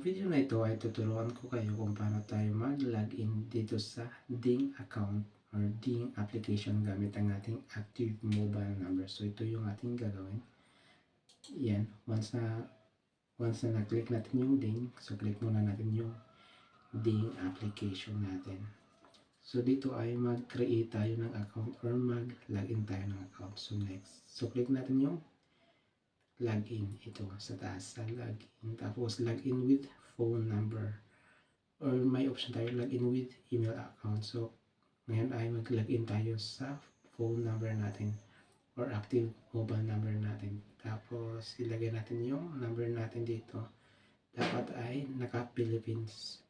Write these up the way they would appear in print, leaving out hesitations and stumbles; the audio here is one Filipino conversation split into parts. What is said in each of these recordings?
video na ito ay tuturuan ko kayo kung paano tayo mag-login dito sa Ding account or Ding application gamit ang ating active mobile number. So ito yung ating gagawin. Yan, once na na-click natin yung Ding, so click muna natin yung Ding application natin. So dito ay mag-create tayo ng account or mag-login tayo ng account. So next, so click natin yung login, ito sa taas sa login, tapos login with phone number, or may option tayo login with email account. So ngayon ay mag-login tayo sa phone number natin or active mobile number natin, tapos ilagay natin yung number natin dito. Dapat ay naka Philippines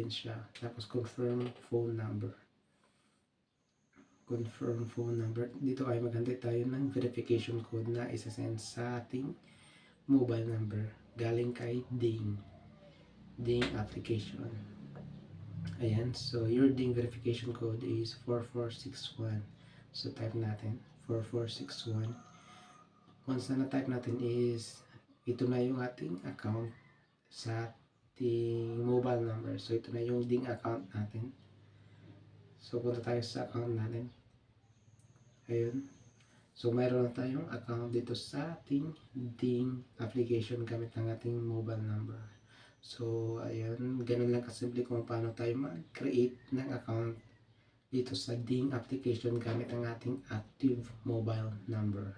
siya, tapos confirm phone number. Dito ay maghantay tayo ng verification code na isa-send sa ating mobile number galing kay Ding application. Ayan, so your Ding verification code is 4461. So type natin 4461. Once na type natin is ito na yung ating account sa ating mobile number. So ito na yung Ding account natin. So punta tayo sa account natin. Ayun. So mayroon na tayong account dito sa ating Ding application gamit ng ating mobile number. So ayun, ganun lang kasimple kung paano tayo mag-create ng account dito sa Ding application gamit ang ating active mobile number.